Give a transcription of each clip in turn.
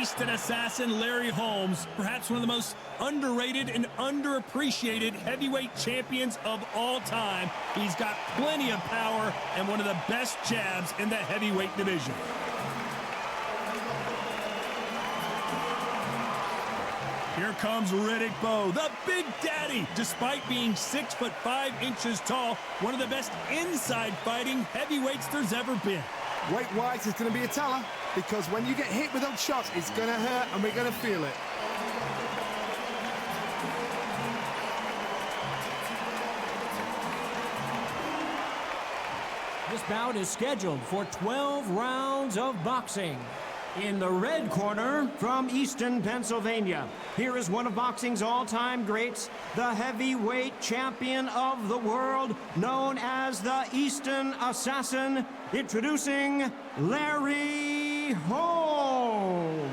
Eastern assassin Larry Holmes, perhaps one of the most underrated and underappreciated heavyweight champions of all time. He's got plenty of power and one of the best jabs in the heavyweight division. Here comes Riddick Bowe, the Big Daddy. Despite being 6'5" tall, one of the best inside fighting heavyweights there's ever been. Weight-wise, it's going to be a teller, because when you get hit with those shots, it's going to hurt and we're going to feel it. This bout is scheduled for 12 rounds of boxing. In the red corner, from Easton, Pennsylvania, here is one of boxing's all-time greats, the heavyweight champion of the world, known as the Easton Assassin, introducing Larry Holmes.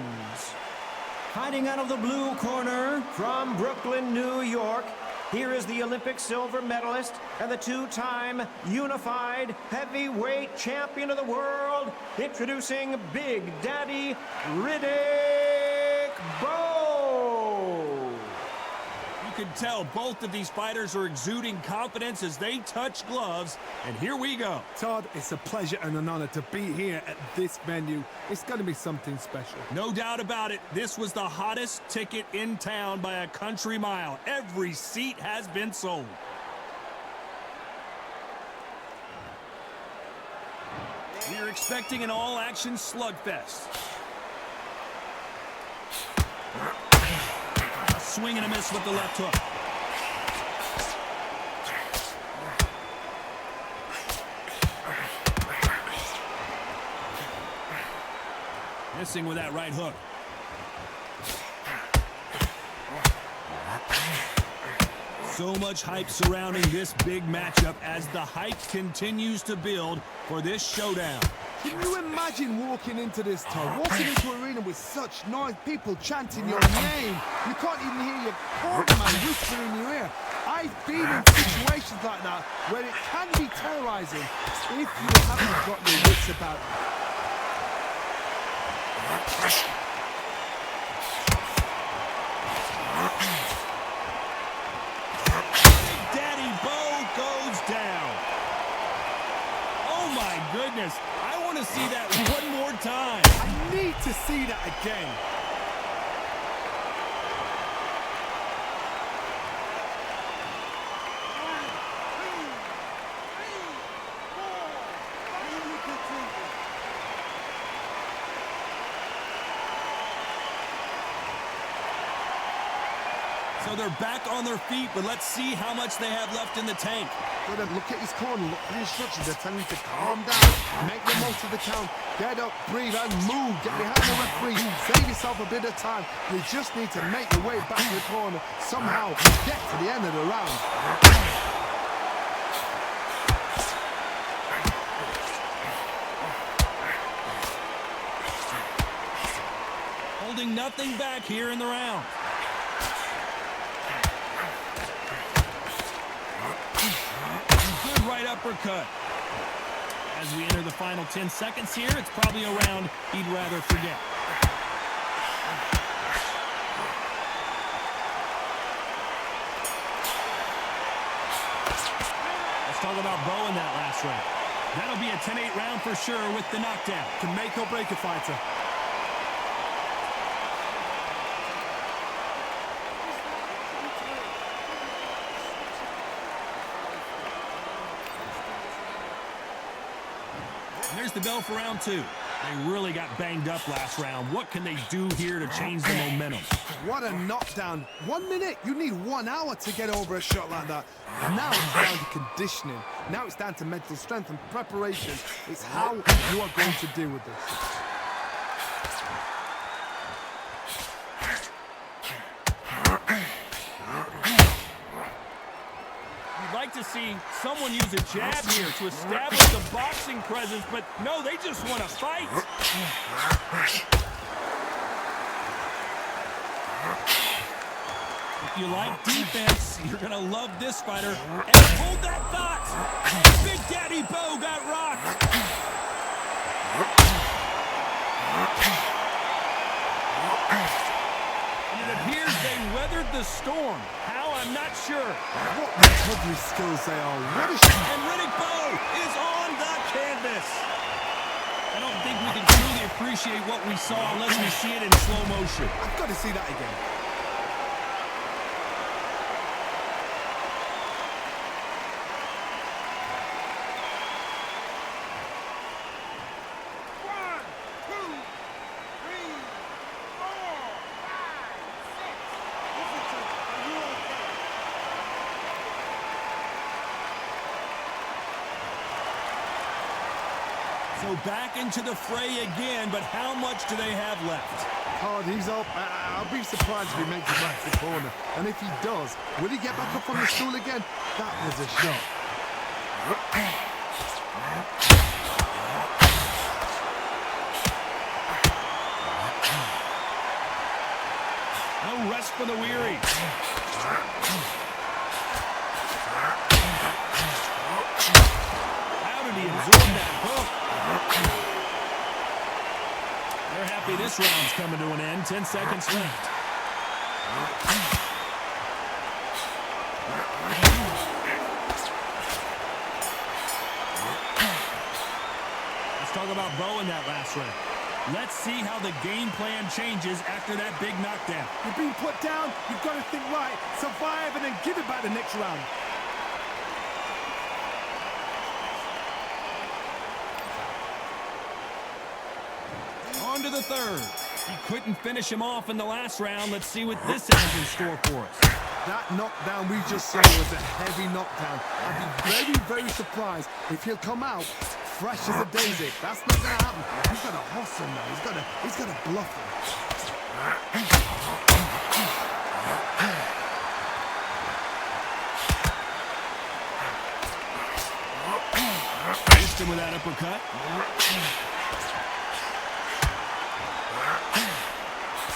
Fighting out of the blue corner, from Brooklyn, New York, here is the Olympic silver medalist and the two-time unified heavyweight champion of the world, introducing Big Daddy Riddick Bowe. You can tell both of these fighters are exuding confidence as they touch gloves, and here we go. Todd, it's a pleasure and an honor to be here at this venue. It's going to be something special. No doubt about it, this was the hottest ticket in town by a country mile. Every seat has been sold. We're expecting an all-action slugfest. A swing and a miss with the left hook. Missing with that right hook. So much hype surrounding this big matchup as the hype continues to build for this showdown. Can you imagine walking into this, Todd? Walking into an arena with such noise, people chanting your name. You can't even hear your corner man whisper in your ear. I've been in situations like that where it can be terrorizing if you haven't got your wits about you. Daddy Bowe goes down. Oh my goodness, I want to see that one more time. I need to see that again. So they're back on their feet, but let's see how much they have left in the tank. Good, look at his corner, look at the instructions. They're telling him to calm down, make the most of the count, get up, breathe, and move. Get behind the referee, save yourself a bit of time. You just need to make your way back to the corner, somehow get to the end of the round. Holding nothing back here in the round. Good right uppercut. As we enter the final 10 seconds here, it's probably a round he'd rather forget. Let's talk about Bowe in that last round. That'll be a 10-8 round for sure with the knockdown. Can make or break a fighter. There's the bell for round two. They really got banged up last round. What can they do here to change the momentum? What a knockdown. 1 minute. You need 1 hour to get over a shot like that. Now it's down to conditioning. Now it's down to mental strength and preparation. It's how you are going to deal with this. To see someone use a jab here to establish the boxing presence, but no, they just want to fight. If you like defense, you're going to love this fighter. And hold that thought. Big Daddy Bowe got rocked. And it appears they weathered the storm. How, I'm not sure. What recovery skills they are. What a shot. And Riddick Bowe is on the canvas. I don't think we can truly appreciate what we saw unless we see it in slow motion. I've got to see that again. So back into the fray again, but how much do they have left? Hard, he's up. I'll be surprised if he makes it back to the corner. And if he does, will he get back up on the stool again? That was a shot. No rest for the weary. How did he absorb that hook? They're happy this round's coming to an end. 10 seconds left. Let's talk about Bowe in that last round. Let's see how the game plan changes after that big knockdown. You've been put down, you've got to think right, survive, and then give it back the next round. On to the third. He couldn't finish him off in the last round. Let's see what this has in store for us. That knockdown we just saw was a heavy knockdown. I'd be very, very surprised if he'll come out fresh as a daisy. That's not going to happen. He's got to hustle now. He's got to bluff him. Missed him with that uppercut.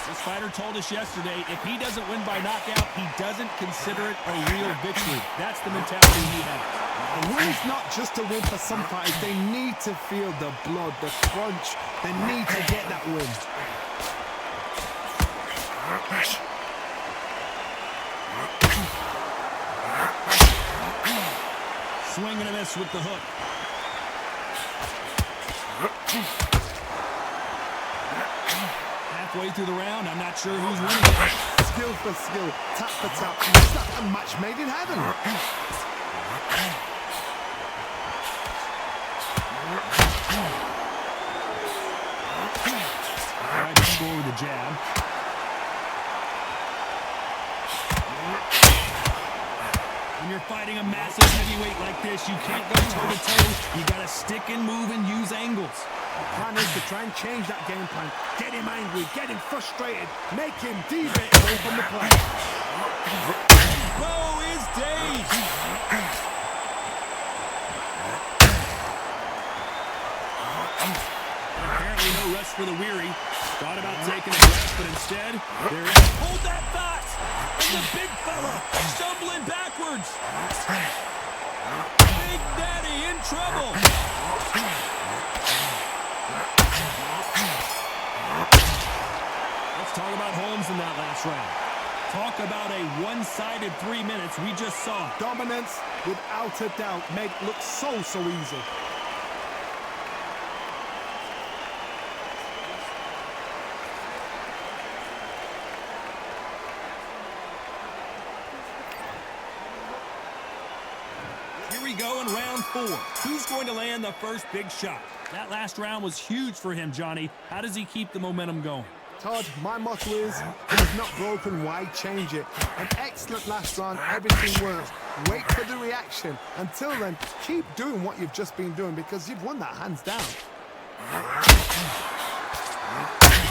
This fighter told us yesterday, if he doesn't win by knockout, he doesn't consider it a real victory. That's the mentality he has. The win's not just a win for some fighters. They need to feel the blood, the crunch. They need to get that win. Swing and a miss with the hook. Halfway through the round, I'm not sure who's winning it. Skill for skill, tap for tap. It's like a match made in heaven. Tried to score with a jab. When you're fighting a massive heavyweight like this, you can't go toe-to-toe. You gotta stick and move and use angles. The plan is to try and change that game plan. Get him angry, get him frustrated, make him deviate away from the play. Bowe is dazed. Apparently no rest for the weary. Thought about taking a breath, but instead, there is. Hold that thought! And the big fella stumbling backwards. Big Daddy in trouble. Let's talk about Holmes in that last round. Talk about a one-sided 3 minutes. We just saw it. Dominance, without a doubt, made it look so easy. Here we go in round 4. Who's going to land the first big shot? That last round was huge for him, Johnny. How does he keep the momentum going? Todd, my motto is, if it's not broken, why change it? An excellent last round, everything works. Wait for the reaction. Until then, keep doing what you've just been doing because you've won that hands down.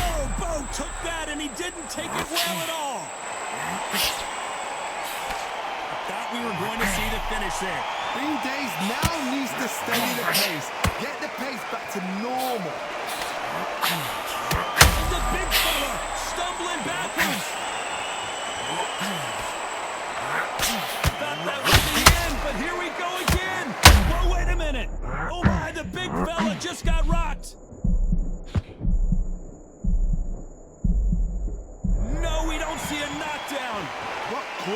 Oh, Bowe took that and he didn't take it well at all. Thought we were going to see the finish there. Bean Days now needs to steady the pace. Get the pace back to normal. The big fella stumbling backwards. Thought that was the end, but here we go again. Whoa, wait a minute. Oh my, the big fella just got rocked.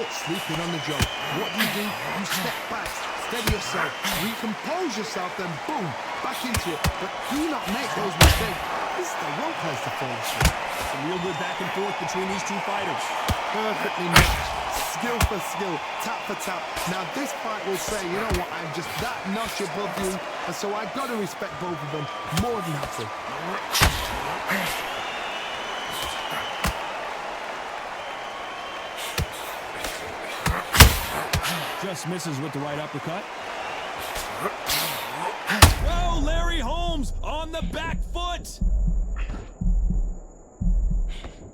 caught sleeping on the job. What do? You step back, steady yourself, recompose yourself, then boom, back into it. But do not make those mistakes. This is the wrong place to fall asleep. Some real good back and forth between these two fighters. Perfectly matched. Skill for skill, tap for tap. Now this fight will say, you know what, I'm just that notch above you, and so I've got to respect both of them more than happy. Just misses with the right uppercut. Whoa, Larry Holmes on the back foot.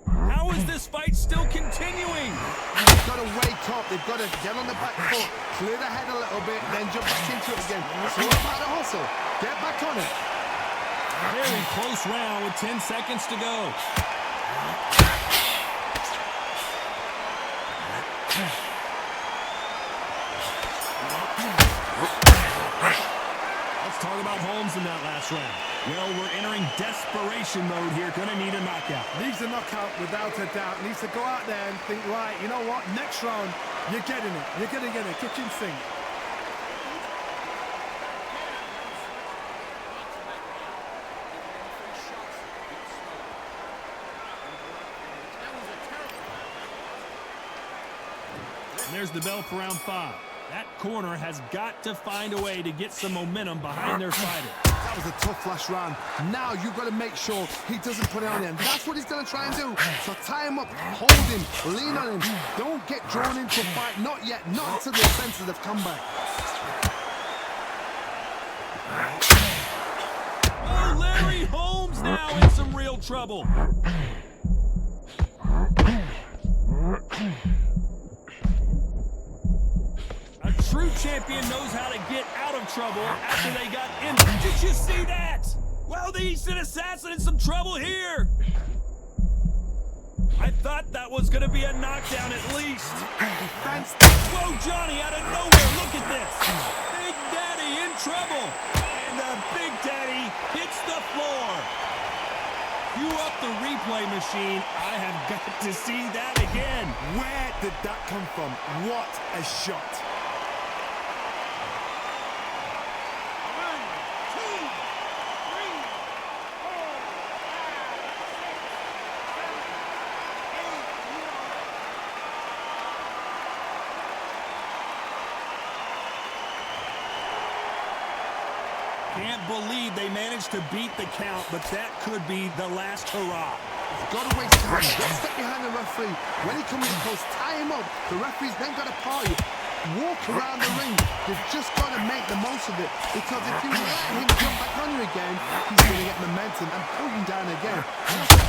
How is this fight still continuing? They've got to wake up. They've got to get on the back foot, clear the head a little bit, then jump back into it again. It's all about the hustle. Get back on it. Very close round with 10 seconds to go. Let's talk about Holmes in that last round. Well, we're entering desperation mode here. Gonna need a knockout. Needs a knockout without a doubt. Needs to go out there and think, right, you know what? Next round, you're getting it. You're going to get a kitchen sink. And there's the bell for round 5. That corner has got to find a way to get some momentum behind their fighter. That was a tough last round. Now you've got to make sure he doesn't put it on him. That's what he's going to try and do. So tie him up, hold him, lean on him. Don't get drawn into a fight. Not yet. Not until the senses have come back. Oh, Larry Holmes now in some real trouble. A true champion knows how to get out of trouble after they got in. Did you see that? Well, the Eastern Assassin in some trouble here. I thought that was going to be a knockdown at least. Whoa, Johnny, out of nowhere. Look at this. Big Daddy in trouble. And the Big Daddy hits the floor. Cue up the replay machine. I have got to see that again. Where did that come from? What a shot. Can't believe they managed to beat the count, but that could be the last hurrah. You've got to waste time. Don't step behind the referee. When he comes in close, tie him up. The referee's then got to party. Walk around the ring. You've just got to make the most of it. Because if you let him jump back on you again, he's going to get momentum and pull you down again.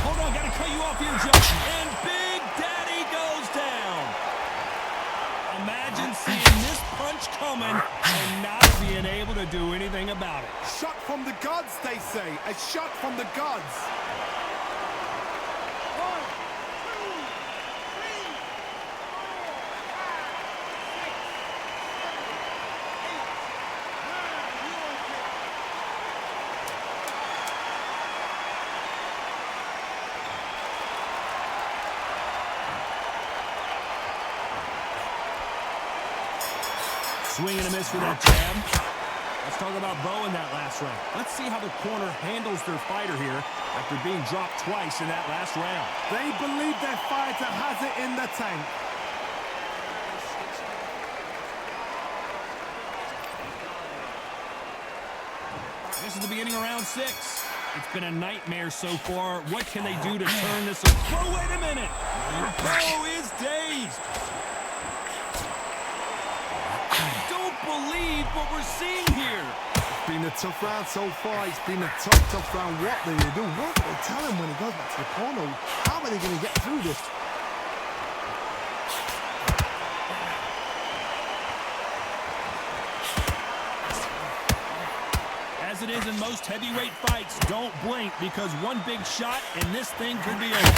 Hold on, got to cut you off here, Joe. And Big Daddy goes down. Imagine seeing this punch coming and not being able to do anything about it. Shot from the gods, they say. A shot from the gods. Swing and a miss for that jab. Let's talk about Bowe in that last round. Let's see how the corner handles their fighter here after being dropped twice in that last round. They believe their fighter has it in the tank. This is the beginning of round 6. It's been a nightmare so far. What can they do to turn this around? Oh, wait a minute. Bowe is dazed. Believe what we're seeing here. It's been a tough round so far. It's been a tough round. What do you do? What will they tell him when he goes back to the corner? How are they going to get through this? As it is in most heavyweight fights, don't blink because one big shot and this thing could be over.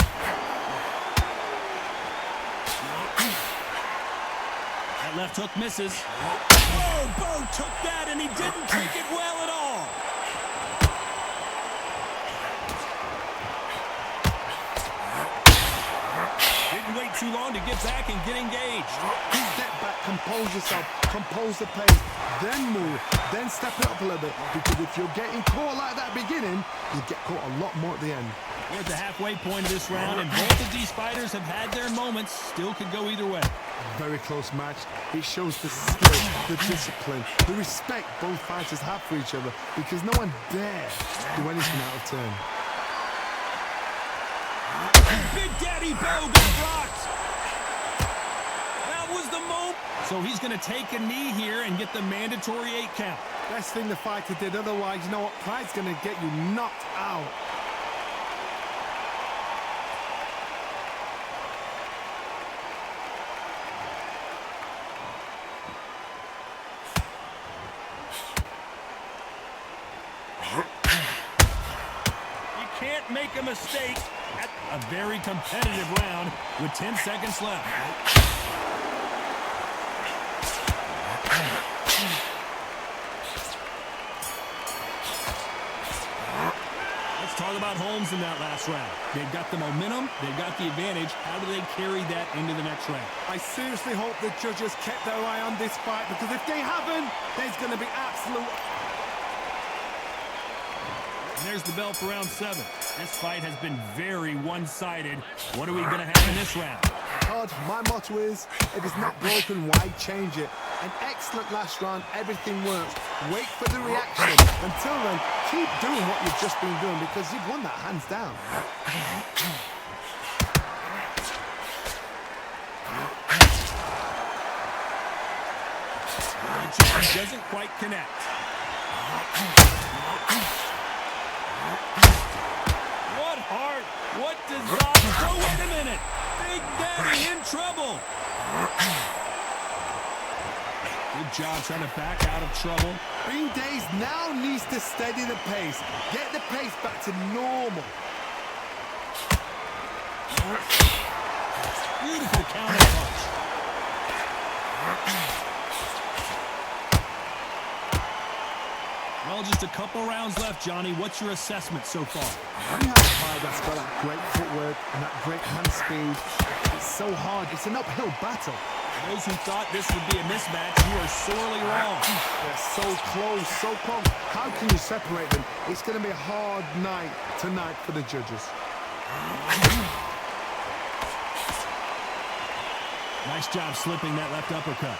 That left hook misses. Oh, Bowe took that and he didn't take it well at all. Didn't wait take too long to get back and get engaged. Step back, compose yourself, compose the pace, then move, then step it up a little bit. Because if you're getting caught like that beginning, you'll get caught a lot more at the end. We're at the halfway point of this round, and both of these fighters have had their moments. Still could go either way. Very close match. It shows the skill, the discipline, the respect both fighters have for each other, because no one dares do anything out of turn. Big Daddy Bowe got rocked. That was the moment. So he's going to take a knee here and get the mandatory 8 count. Best thing the fighter did, otherwise, you know what? Pride's going to get you knocked out. You can't make a mistake at a very competitive round with 10 seconds left. Let's talk about Holmes in that last round. They've got the momentum, they've got the advantage. How do they carry that into the next round? I seriously hope the judges kept their eye on this fight, because if they haven't, there's going to be absolute... And there's the bell for round 7. This fight has been very one-sided. What are we going to have in this round? Todd, my motto is, if it's not broken, why change it? An excellent last round, everything works. Wait for the reaction. Until then, keep doing what you've just been doing, because you've won that hands down. He doesn't quite connect. What heart? What desire? Oh, wait a minute. Big Daddy in trouble. Good job trying to back out of trouble. Green Days now needs to steady the pace. Get the pace back to normal. Beautiful counter punch. Well, just a couple rounds left, Johnny. What's your assessment so far? When you have a fight that's got that great footwork and that great hand speed, it's so hard. It's an uphill battle. Those who thought this would be a mismatch, you are sorely wrong. They're so close, so close. How can you separate them? It's going to be a hard night tonight for the judges. Nice job slipping that left uppercut.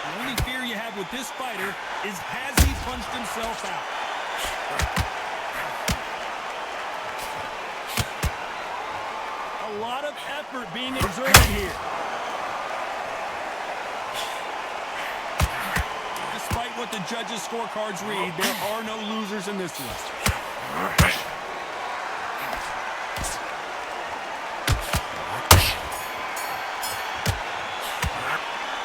The only fear you have with this fighter is, has he punched himself out? A lot of effort being exerted here. Despite what the judges' scorecards read, there are no losers in this one.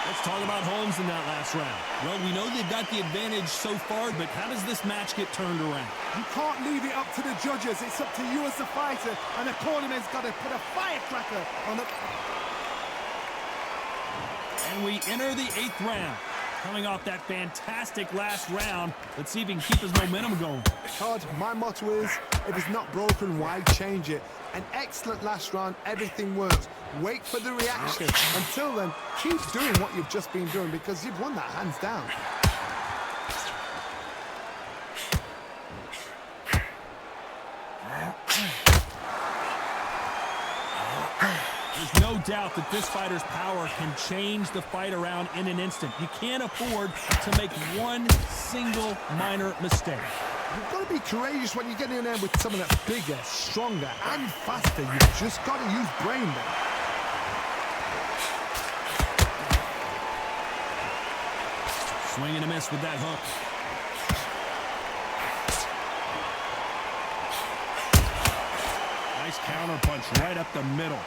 Let's talk about Holmes in that last round. Well, we know they've got the advantage so far, but how does this match get turned around? You can't leave it up to the judges. It's up to you as the fighter, and the cornerman's got to put a firecracker on the... And we enter the 8th round. Coming off that fantastic last round, let's see if he can keep his momentum going. Todd, my motto is, if it's not broken, why change it? An excellent last round, everything works. Wait for the reaction. Until then, keep doing what you've just been doing, because you've won that hands down. There's no doubt that this fighter's power can change the fight around in an instant. You can't afford to make one single minor mistake. You've got to be courageous when you get in there with someone that's bigger, stronger, and faster. You've just got to use brain there. Swing and a miss with that hook. Nice counter punch right up the middle.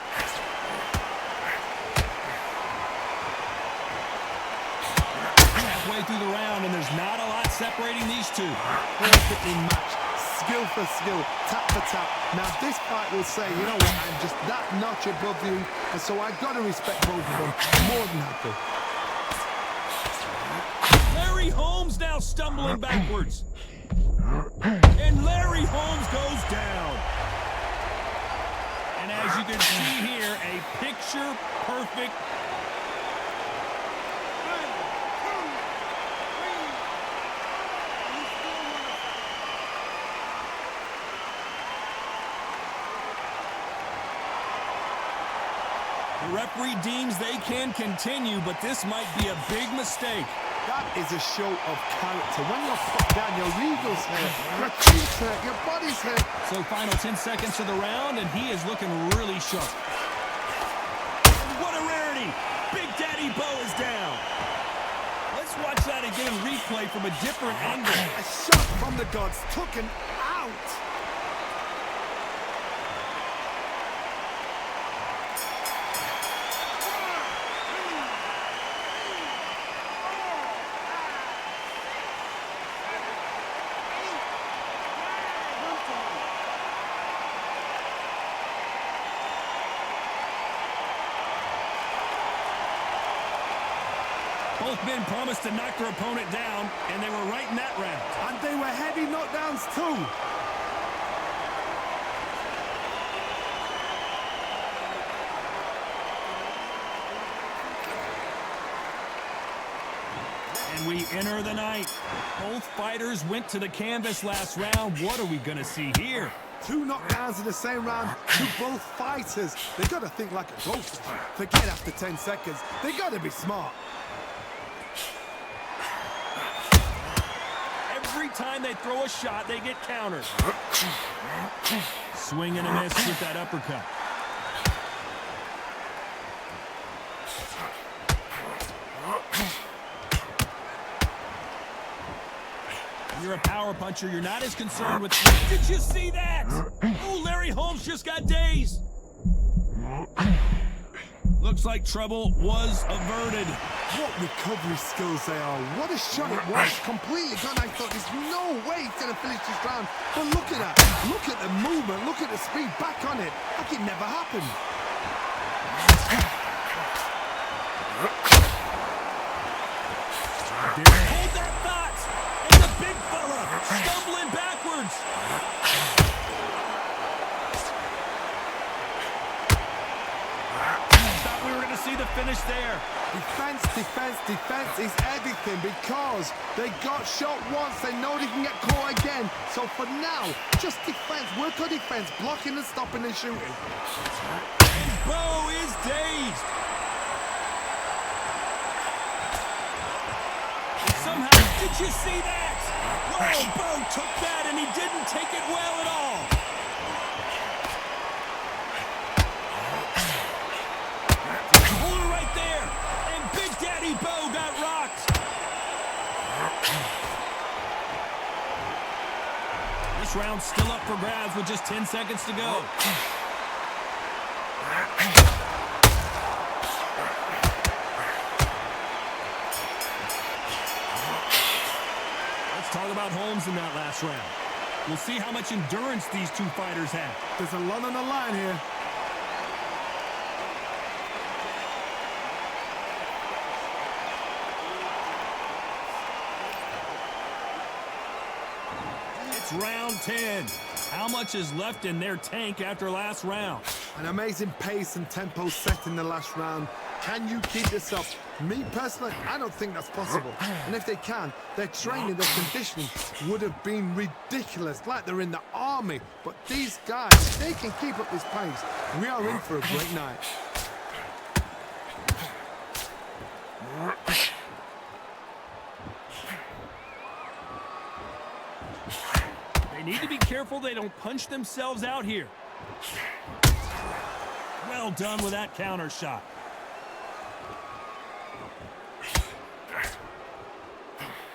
Halfway through the round, and there's not a lot separating these two. Perfectly matched, skill for skill, tap for tap. Now this fight will say, you know what, I'm just that notch above you, and so I've got to respect both of them more than happy. Larry Holmes now stumbling backwards. And Larry Holmes goes down. And as you can see here, a picture-perfect. The referee deems they can continue, but this might be a big mistake. That is a show of character. When you're put down, your eagle's hurt, your cheeks hurt, your body's hurt. So final 10 seconds of the round, and he is looking really sharp. What a rarity! Big Daddy Bowe is down. Let's watch that again in replay from a different angle. A shot from the gods, took him out. Both men promised to knock their opponent down, and they were right in that round. And they were heavy knockdowns too. And we enter the ninth. Both fighters went to the canvas last round. What are we going to see here? 2 knockdowns in the same round to both fighters. They got to think like a ghost. Forget after 10 seconds. They got to be smart. Every time they throw a shot, they get countered. Swing and a miss with that uppercut. You're a power puncher. You're not as concerned with... Did you see that? Oh, Larry Holmes just got dazed. Looks like trouble was averted. What recovery skills they are. What a shot it was. Completely gone. I thought there's no way he's going to finish this round. But look at that. Look at the movement. Look at the speed. Back on it. Like it never happened. Hold that thought. It's a big fella. Stumbling backwards. Thought we were going to see the finish there. Defense, defense, defense is everything because they got shot once. They know they can get caught again. So for now, just defense. Work on defense. Blocking and stopping and shooting. And Bowe is dazed. Somehow, did you see that? Whoa, Bowe took that and he didn't take it well at all. Hold it right there. And Big Daddy Bowe got rocked. This round's still up for grabs with just 10 seconds to go. Talk about Holmes in that last round. We'll see how much endurance these two fighters have. There's a lot on the line here. It's round 10. How much is left in their tank after last round? An amazing pace and tempo set in the last round. Can you keep this up? Me personally, I don't think that's possible. And if they can, their training, their conditioning would have been ridiculous, like they're in the army. But these guys, if they can keep up this pace, we are in for a great night. They need to be careful they don't punch themselves out here. Well done with that counter shot.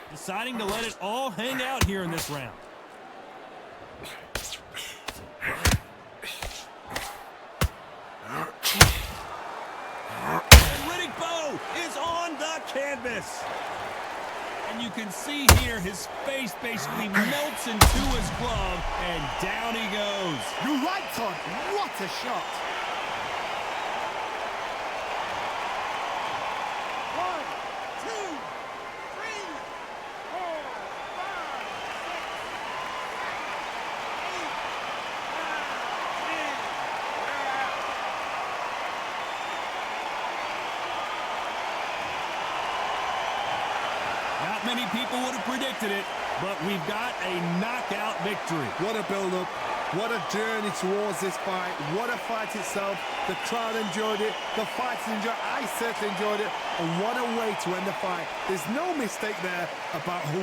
Deciding to let it all hang out here in this round. And Riddick Bowe is on the canvas. And you can see here his face basically melts into his glove, and down he goes. You're right, Todd. What a shot. many people would have predicted it, but we've got a knockout victory. What a build-up. What a journey towards this fight. What a fight itself. The crowd enjoyed it. The fighters enjoyed it. I certainly enjoyed it. And what a way to end the fight. There's no mistake there about who